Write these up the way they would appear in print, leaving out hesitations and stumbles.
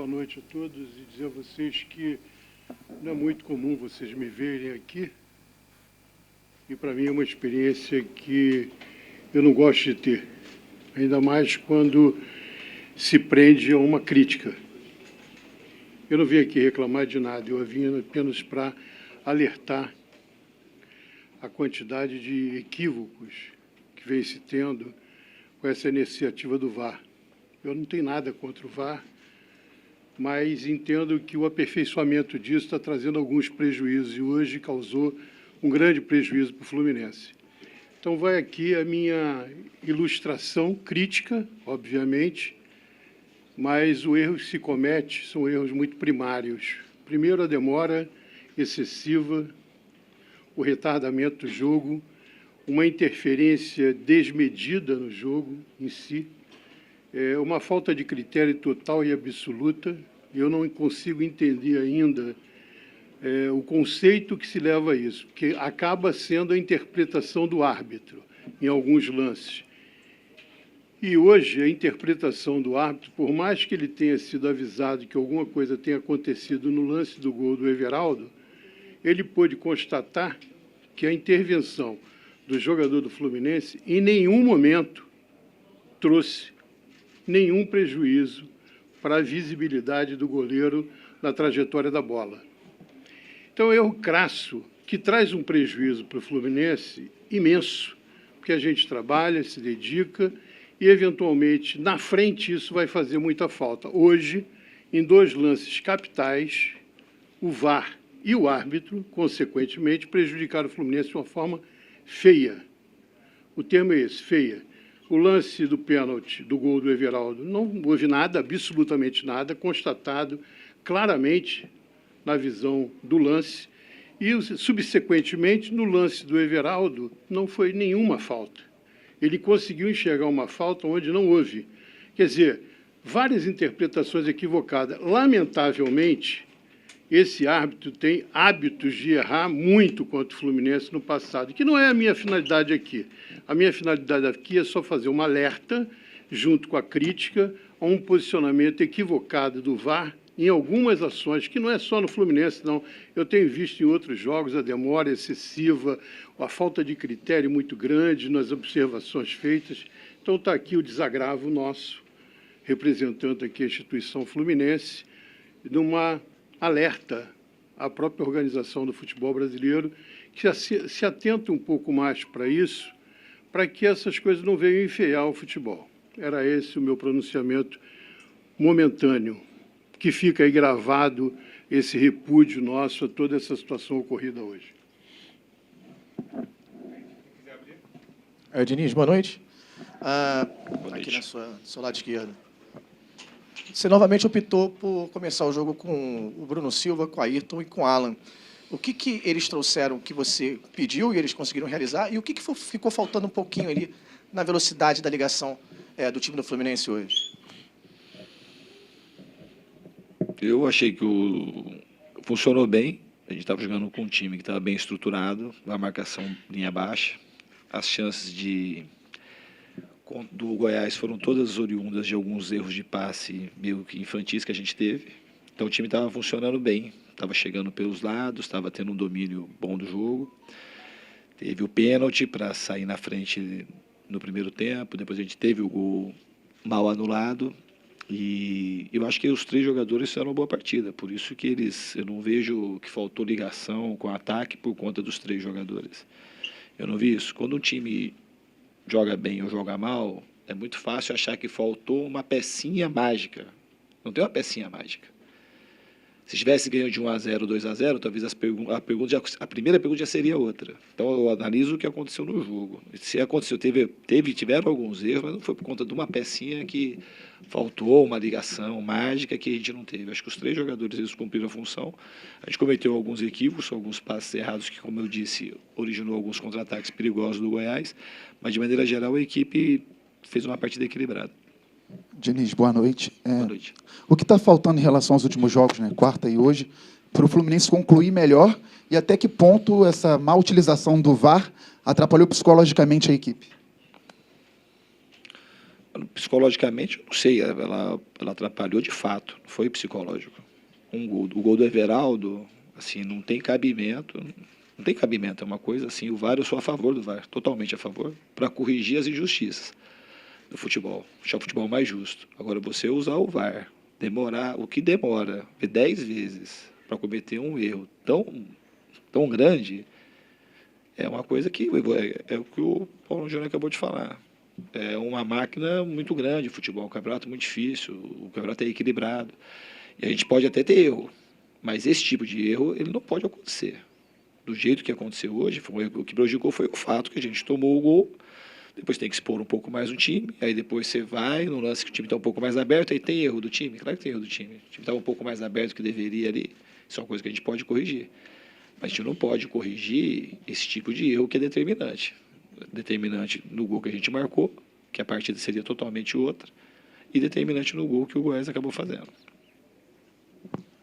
noite a todos e dizer a vocês que não é muito comum vocês me verem aqui e para mim é uma experiência que eu não gosto de ter, ainda mais quando se prende a uma crítica. Eu não vim aqui reclamar de nada, eu vim apenas para alertar a quantidade de equívocos que vem se tendo com essa iniciativa do VAR. Eu não tenho nada contra o VAR, mas entendo que o aperfeiçoamento disso está trazendo alguns prejuízos e hoje causou um grande prejuízo para o Fluminense. Então vai aqui a minha ilustração crítica, obviamente, mas o erro que se comete são erros muito primários. Primeiro, a demora excessiva, o retardamento do jogo, uma interferência desmedida no jogo em si, uma falta de critério total e absoluta. Eu não consigo entender ainda o conceito que se leva a isso, porque acaba sendo a interpretação do árbitro em alguns lances. E hoje a interpretação do árbitro, por mais que ele tenha sido avisado que alguma coisa tenha acontecido no lance do gol do Everaldo, ele pôde constatar que a intervenção do jogador do Fluminense em nenhum momento trouxe nenhum prejuízo para a visibilidade do goleiro na trajetória da bola. Então, é um erro crasso que traz um prejuízo para o Fluminense imenso, porque a gente trabalha, se dedica e, eventualmente, na frente isso vai fazer muita falta. Hoje, em dois lances capitais, o VAR e o árbitro, consequentemente, prejudicaram o Fluminense de uma forma feia. O termo é esse, feia. O lance do pênalti, do gol do Everaldo, não houve nada, absolutamente nada, constatado claramente na visão do lance. E, subsequentemente, no lance do Everaldo, não foi nenhuma falta. Ele conseguiu enxergar uma falta onde não houve. Quer dizer, várias interpretações equivocadas. Lamentavelmente, esse árbitro tem hábitos de errar muito contra o Fluminense no passado, que não é a minha finalidade aqui. A minha finalidade aqui é só fazer um alerta, junto com a crítica, a um posicionamento equivocado do VAR em algumas ações, que não é só no Fluminense, não. Eu tenho visto em outros jogos a demora excessiva, a falta de critério muito grande nas observações feitas. Então, está aqui o desagravo nosso, representando aqui a instituição Fluminense, numa alerta à própria organização do futebol brasileiro, que se atenta um pouco mais para isso, para que essas coisas não venham enfeiar o futebol. Era esse o meu pronunciamento momentâneo, que fica aí gravado esse repúdio nosso a toda essa situação ocorrida hoje. Diniz, boa noite. Boa noite. Aqui no seu lado esquerdo. Você novamente optou por começar o jogo com o Bruno Silva, com o Ayrton e com o Alan. O que eles trouxeram que você pediu e eles conseguiram realizar? E o que ficou faltando um pouquinho ali na velocidade da ligação do time do Fluminense hoje? Eu achei que funcionou bem. A gente estava jogando com um time que estava bem estruturado, a marcação linha baixa. As chances do Goiás foram todas oriundas de alguns erros de passe meio que infantis que a gente teve. Então o time estava funcionando bem, estava chegando pelos lados, estava tendo um domínio bom do jogo. Teve o pênalti para sair na frente no primeiro tempo, depois a gente teve o gol mal anulado. E eu acho que os três jogadores fizeram uma boa partida, por isso que eu não vejo que faltou ligação com o ataque por conta dos três jogadores. Eu não vi isso. Quando um time joga bem ou joga mal, é muito fácil achar que faltou uma pecinha mágica. Não tem uma pecinha mágica. Se tivesse ganho de 1-0, 2-0, talvez a primeira pergunta já seria outra. Então, eu analiso o que aconteceu no jogo. Se aconteceu, tiveram alguns erros, mas não foi por conta de uma pecinha que faltou, uma ligação mágica que a gente não teve. Acho que os três jogadores eles cumpriram a função. A gente cometeu alguns equívocos, alguns passes errados que, como eu disse, originou alguns contra-ataques perigosos do Goiás, mas, de maneira geral, a equipe fez uma partida equilibrada. Diniz, boa noite. Boa noite. O que está faltando em relação aos últimos jogos, né, quarta e hoje, para o Fluminense concluir melhor e até que ponto essa má utilização do VAR atrapalhou psicologicamente a equipe? Psicologicamente, eu não sei, ela atrapalhou de fato, não foi psicológico. O gol do Everaldo, assim, não tem cabimento, é uma coisa assim, o VAR, eu sou a favor do VAR, totalmente a favor, para corrigir as injustiças do futebol, deixar o futebol mais justo. Agora, você usar o VAR, o que demora 10 vezes para cometer um erro tão grande, é uma coisa que é o que o Paulo Júnior acabou de falar. É uma máquina muito grande, o futebol, um campeonato muito difícil, o campeonato é equilibrado. E a gente pode até ter erro, mas esse tipo de erro ele não pode acontecer. Do jeito que aconteceu hoje, o que prejudicou foi o fato que a gente tomou o gol, depois tem que expor um pouco mais o time, aí depois você vai no lance que o time está um pouco mais aberto, aí tem erro do time, claro que tem erro do time. O time estava um pouco mais aberto que deveria ali, isso é uma coisa que a gente pode corrigir. Mas a gente não pode corrigir esse tipo de erro que é determinante. Determinante no gol que a gente marcou, que a partida seria totalmente outra, e determinante no gol que o Goiás acabou fazendo.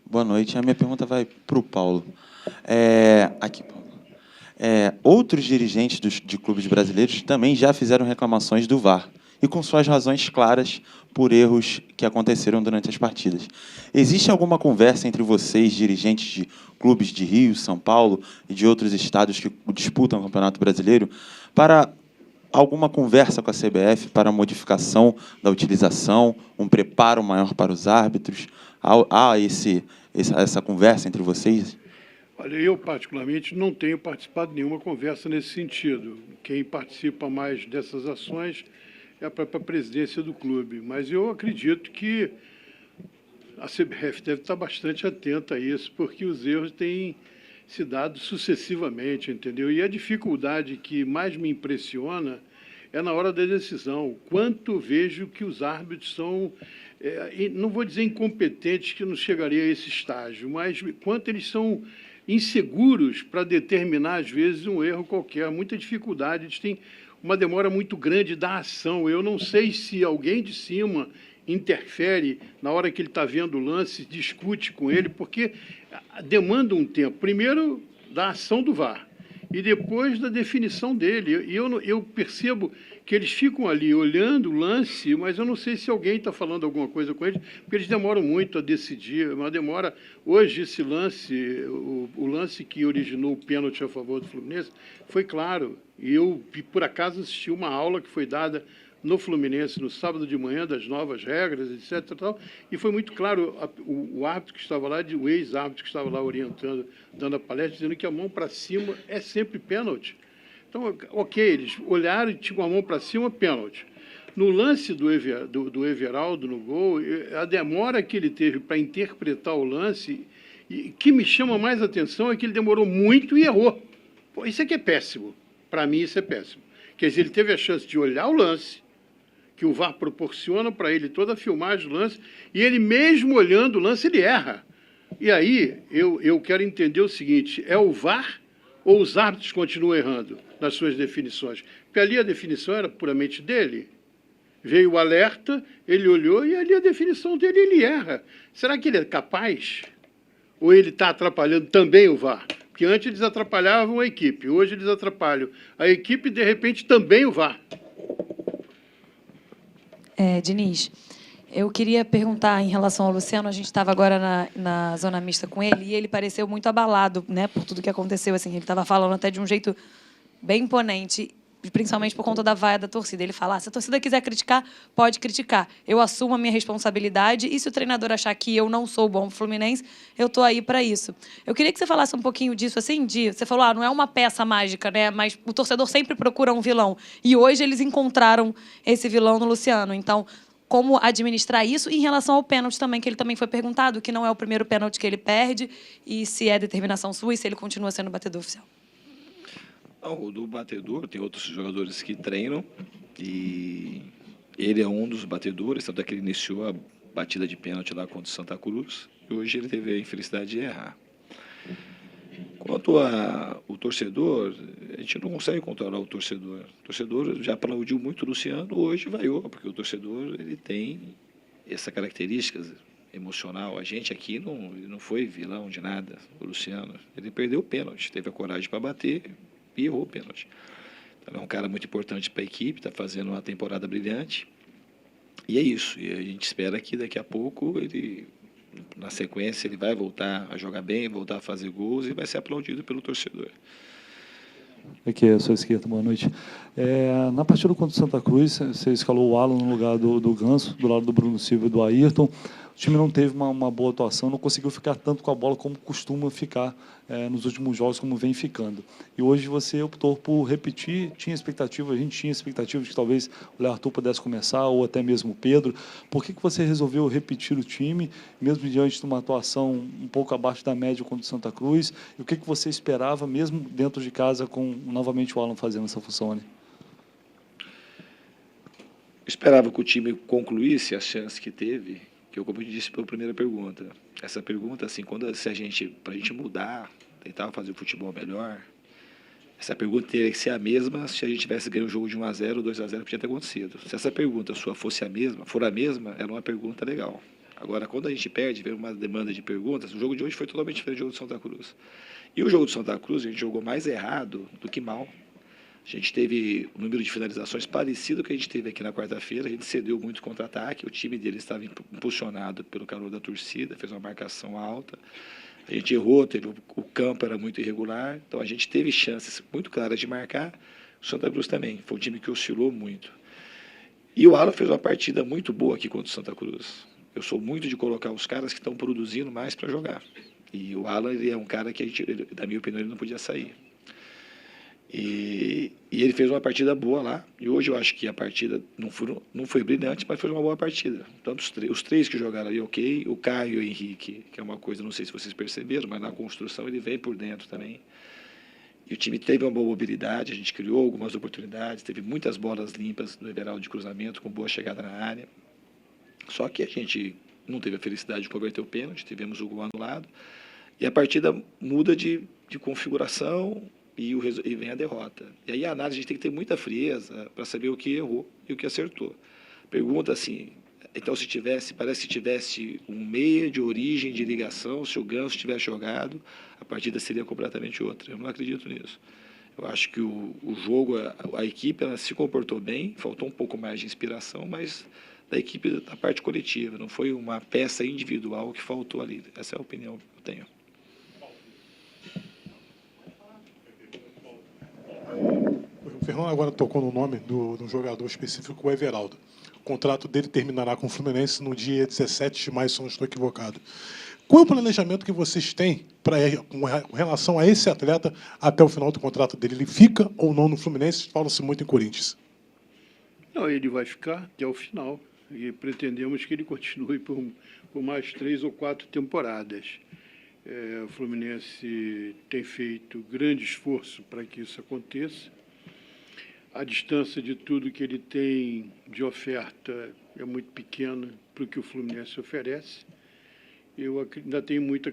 Boa noite. A minha pergunta vai para o Paulo. Aqui, Paulo. Outros dirigentes de clubes brasileiros também já fizeram reclamações do VAR, e com suas razões claras por erros que aconteceram durante as partidas. Existe alguma conversa entre vocês, dirigentes de clubes de Rio, São Paulo e de outros estados que disputam o Campeonato Brasileiro, para alguma conversa com a CBF para a modificação da utilização, um preparo maior para os árbitros? Há essa conversa entre vocês? Olha, eu, particularmente, não tenho participado de nenhuma conversa nesse sentido. Quem participa mais dessas ações é a própria presidência do clube. Mas eu acredito que a CBF deve estar bastante atenta a isso, porque os erros têm se dado sucessivamente, entendeu? E a dificuldade que mais me impressiona é na hora da decisão. Quanto vejo que os árbitros são, não vou dizer incompetentes, que não chegaria a esse estágio, mas quanto eles são inseguros para determinar, às vezes, um erro qualquer. Muita dificuldade, eles têm uma demora muito grande da ação. Eu não sei se alguém de cima interfere na hora que ele está vendo o lance, discute com ele, porque demanda um tempo. Primeiro, da ação do VAR, e depois da definição dele. E eu percebo que eles ficam ali olhando o lance, mas eu não sei se alguém está falando alguma coisa com eles, porque eles demoram muito a decidir. Uma demora. Hoje, esse lance, o lance que originou o pênalti a favor do Fluminense, foi claro. E eu, por acaso, assisti uma aula que foi dada no Fluminense no sábado de manhã, das novas regras, etc. Tal, e foi muito claro, o árbitro que estava lá, o ex-árbitro que estava lá orientando, dando a palestra, dizendo que a mão para cima é sempre pênalti. Então, ok, eles olharam e tinham a mão para cima, pênalti. No lance do Everaldo, no gol, a demora que ele teve para interpretar o lance, e que me chama mais atenção é que ele demorou muito e errou. Pô, isso aqui é péssimo. Para mim, isso é péssimo. Quer dizer, ele teve a chance de olhar o lance, que o VAR proporciona para ele toda a filmagem do lance, e ele mesmo olhando o lance, ele erra. E aí, eu quero entender o seguinte, é o VAR ou os árbitros continuam errando nas suas definições? Porque ali a definição era puramente dele. Veio o alerta, ele olhou, e ali a definição dele, ele erra. Será que ele é capaz? Ou ele está atrapalhando também o VAR? Porque antes eles atrapalhavam a equipe, hoje eles atrapalham a equipe e, de repente, também o VAR. Diniz, eu queria perguntar em relação ao Luciano. A gente estava agora na zona mista com ele e ele pareceu muito abalado, né, por tudo que aconteceu. Assim, ele estava falando até de um jeito bem imponente, principalmente por conta da vaia da torcida. Ele fala, se a torcida quiser criticar, pode criticar. Eu assumo a minha responsabilidade e se o treinador achar que eu não sou bom Fluminense, eu estou aí para isso. Eu queria que você falasse um pouquinho disso, assim, você falou, não é uma peça mágica, né? Mas o torcedor sempre procura um vilão. E hoje eles encontraram esse vilão no Luciano. Então, como administrar isso em relação ao pênalti também, que ele também foi perguntado, que não é o primeiro pênalti que ele perde, e se é determinação sua e se ele continua sendo batedor oficial. O do batedor, tem outros jogadores que treinam, e ele é um dos batedores, tanto é que ele iniciou a batida de pênalti lá contra o Santa Cruz, e hoje ele teve a infelicidade de errar. Quanto ao torcedor, a gente não consegue controlar o torcedor. O torcedor já aplaudiu muito o Luciano, hoje vaiou, porque o torcedor ele tem essa característica emocional. A gente aqui não foi vilão de nada, o Luciano. Ele perdeu o pênalti, teve a coragem para bater e errou o pênalti. Então, é um cara muito importante para a equipe, está fazendo uma temporada brilhante. E é isso. E a gente espera que daqui a pouco na sequência, ele vai voltar a jogar bem, voltar a fazer gols e vai ser aplaudido pelo torcedor. Aqui é a sua esquerda, boa noite. Na partida contra o Santa Cruz, você escalou o Alan no lugar do Ganso, do lado do Bruno Silva e do Ayrton. O time não teve uma boa atuação, não conseguiu ficar tanto com a bola como costuma ficar nos últimos jogos, como vem ficando. E hoje você optou por repetir, a gente tinha expectativa de que talvez o Léo Arthur pudesse começar, ou até mesmo o Pedro. Por que você resolveu repetir o time, mesmo diante de uma atuação um pouco abaixo da média contra o Santa Cruz? E o que você esperava, mesmo dentro de casa, com novamente o Alan fazendo essa função ali? Eu esperava que o time concluísse as chances que teve, que eu, como eu disse pela primeira pergunta. Essa pergunta, assim, para a gente mudar, tentar fazer o futebol melhor, essa pergunta teria que ser a mesma se a gente tivesse ganho o jogo de 1-0, 2-0, podia ter acontecido. Se essa pergunta sua for a mesma, era uma pergunta legal. Agora, quando a gente perde, vem uma demanda de perguntas, o jogo de hoje foi totalmente diferente do jogo do Santa Cruz. E o jogo do Santa Cruz, a gente jogou mais errado do que mal. A gente teve um número de finalizações parecido com o que a gente teve aqui na quarta-feira. A gente cedeu muito contra-ataque. O time dele estava impulsionado pelo calor da torcida, fez uma marcação alta. A gente errou, o campo era muito irregular. Então a gente teve chances muito claras de marcar. O Santa Cruz também. Foi um time que oscilou muito. E o Alan fez uma partida muito boa aqui contra o Santa Cruz. Eu sou muito de colocar os caras que estão produzindo mais para jogar. E o Alan, ele é um cara que, na minha opinião, ele não podia sair. E ele fez uma partida boa lá. E hoje eu acho que a partida não foi brilhante, mas foi uma boa partida. Tanto os três que jogaram ali, ok. O Caio e o Henrique, que é uma coisa, não sei se vocês perceberam, mas na construção ele vem por dentro também. E o time teve uma boa mobilidade, a gente criou algumas oportunidades, teve muitas bolas limpas no Everaldo de cruzamento, com boa chegada na área. Só que a gente não teve a felicidade de converter o pênalti, tivemos o gol anulado. E a partida muda de configuração e vem a derrota. E aí a análise, a gente tem que ter muita frieza para saber o que errou e o que acertou. Pergunta assim, então parece que tivesse um meia de origem, de ligação, se o Ganso tivesse jogado, a partida seria completamente outra. Eu não acredito nisso. Eu acho que o jogo, a equipe, ela se comportou bem, faltou um pouco mais de inspiração, mas da equipe, da parte coletiva, não foi uma peça individual que faltou ali. Essa é a opinião que eu tenho. O Fernando agora tocou no nome do jogador específico, o Everaldo. O contrato dele terminará com o Fluminense no dia 17 de maio, se eu não estou equivocado. Qual é o planejamento que vocês têm com relação a esse atleta até o final do contrato dele? Ele fica ou não no Fluminense? Fala-se muito em Corinthians. Não, ele vai ficar até o final. E pretendemos que ele continue por mais 3 ou 4 temporadas. O Fluminense tem feito grande esforço para que isso aconteça. A distância de tudo que ele tem de oferta é muito pequena para o que o Fluminense oferece. Eu ainda tenho muita,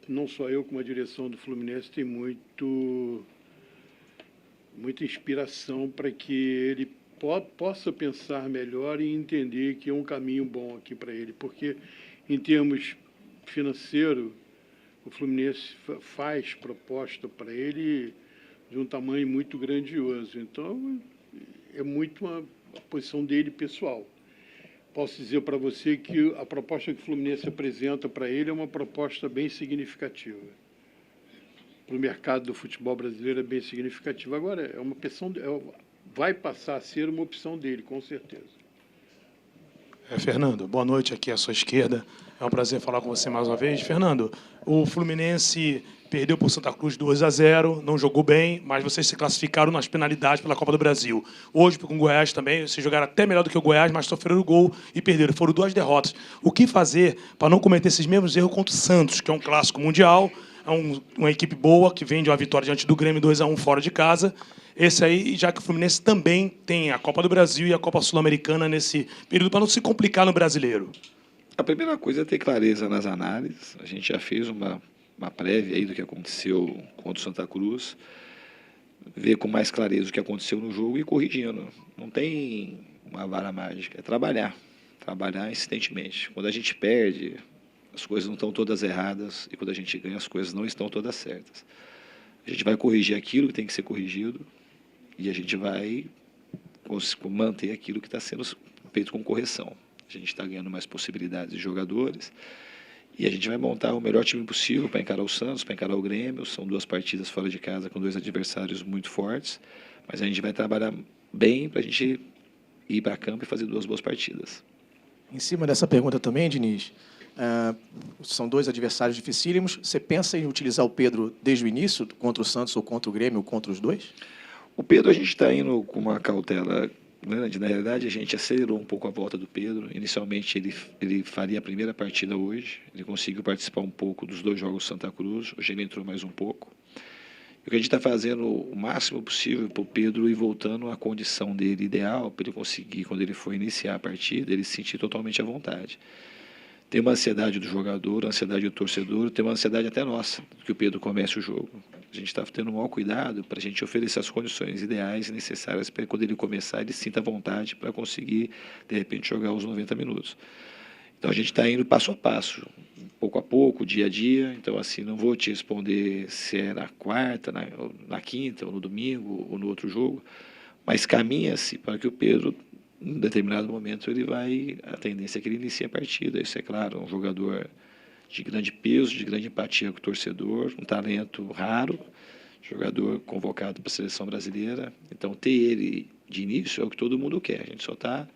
não só eu, como a direção do Fluminense, tem muita inspiração para que ele possa pensar melhor e entender que é um caminho bom aqui para ele, porque em termos financeiros, o Fluminense faz proposta para ele de um tamanho muito grandioso. Então, é muito uma posição dele pessoal. Posso dizer para você que a proposta que o Fluminense apresenta para ele é uma proposta bem significativa. Para o mercado do futebol brasileiro é bem significativa. Agora, é uma opção, vai passar a ser uma opção dele, com certeza. Fernando, boa noite, aqui à sua esquerda. É um prazer falar com você mais uma vez. Fernando, o Fluminense perdeu por Santa Cruz 2-0, não jogou bem, mas vocês se classificaram nas penalidades pela Copa do Brasil. Hoje, com o Goiás também, vocês jogaram até melhor do que o Goiás, mas sofreram o gol e perderam. Foram 2 derrotas. O que fazer para não cometer esses mesmos erros contra o Santos, que é um clássico mundial, é uma equipe boa, que vem de uma vitória diante do Grêmio 2-1 fora de casa. Esse aí, já que o Fluminense também tem a Copa do Brasil e a Copa Sul-Americana nesse período, para não se complicar no brasileiro. A primeira coisa é ter clareza nas análises. A gente já fez uma prévia aí do que aconteceu contra o Santa Cruz, ver com mais clareza o que aconteceu no jogo e ir corrigindo. Não tem uma vara mágica, é trabalhar insistentemente. Quando a gente perde, as coisas não estão todas erradas, e quando a gente ganha, as coisas não estão todas certas. A gente vai corrigir aquilo que tem que ser corrigido e a gente vai manter aquilo que está sendo feito com correção. a gente está ganhando mais possibilidades de jogadores. E a gente vai montar o melhor time possível para encarar o Santos, para encarar o Grêmio. São 2 partidas fora de casa com 2 adversários muito fortes. Mas a gente vai trabalhar bem para a gente ir para campo e fazer 2 boas partidas. Em cima dessa pergunta também, Diniz, são 2 adversários dificílimos. Você pensa em utilizar o Pedro desde o início, contra o Santos ou contra o Grêmio, ou contra os 2? O Pedro, a gente está indo com uma cautela grande. Na realidade, a gente acelerou um pouco a volta do Pedro. Inicialmente, ele faria a primeira partida hoje. Ele conseguiu participar um pouco dos 2 jogos Santa Cruz. Hoje ele entrou mais um pouco. E o que a gente está fazendo o máximo possível para o Pedro ir voltando à condição dele ideal, para ele conseguir, quando ele for iniciar a partida, ele se sentir totalmente à vontade. Tem uma ansiedade do jogador, ansiedade do torcedor, tem uma ansiedade até nossa, que o Pedro comece o jogo. A gente está tendo um maior cuidado para a gente oferecer as condições ideais e necessárias para quando ele começar, ele sinta vontade para conseguir, de repente, jogar os 90 minutos. Então, a gente está indo passo a passo, pouco a pouco, dia a dia. Então, assim, não vou te responder se é na quarta, na quinta, ou no domingo, ou no outro jogo, mas caminha-se para que o Pedro, em determinado momento, a tendência é que ele inicie a partida. Isso é claro, um jogador de grande peso, de grande empatia com o torcedor, um talento raro, jogador convocado para a seleção brasileira. Então, ter ele de início é o que todo mundo quer. A gente só está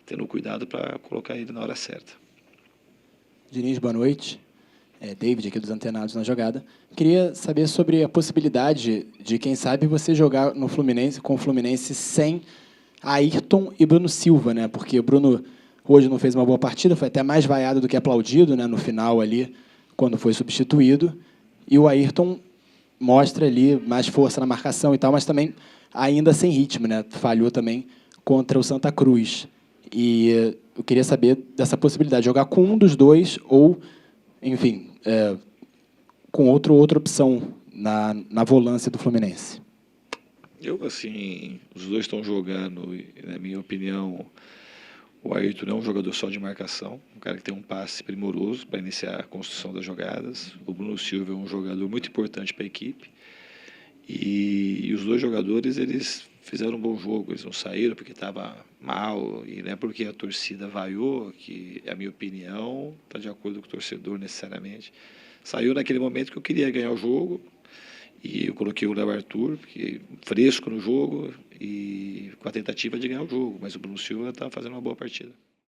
tendo cuidado para colocar ele na hora certa. Diniz, boa noite. David, aqui dos Antenados na Jogada. Queria saber sobre a possibilidade de, quem sabe, você jogar no Fluminense, com o Fluminense sem Ayrton e Bruno Silva, né? Porque o Bruno hoje não fez uma boa partida, foi até mais vaiado do que aplaudido, né, no final ali, quando foi substituído. E o Ayrton mostra ali mais força na marcação e tal, mas também ainda sem ritmo, né? Falhou também contra o Santa Cruz. E eu queria saber dessa possibilidade de jogar com um dos 2 ou, enfim, com outra opção na volância do Fluminense. Os 2 estão jogando, e, na minha opinião, o Ayrton não é um jogador só de marcação, um cara que tem um passe primoroso para iniciar a construção das jogadas. O Bruno Silva é um jogador muito importante para a equipe. E os 2 jogadores, eles fizeram um bom jogo, eles não saíram porque estava mal, e não é porque a torcida vaiou, que, a minha opinião, está de acordo com o torcedor necessariamente. Saiu naquele momento que eu queria ganhar o jogo, e eu coloquei o Léo Arthur, porque fresco no jogo, e com a tentativa de ganhar o jogo, mas o Bruno Silva estava fazendo uma boa partida.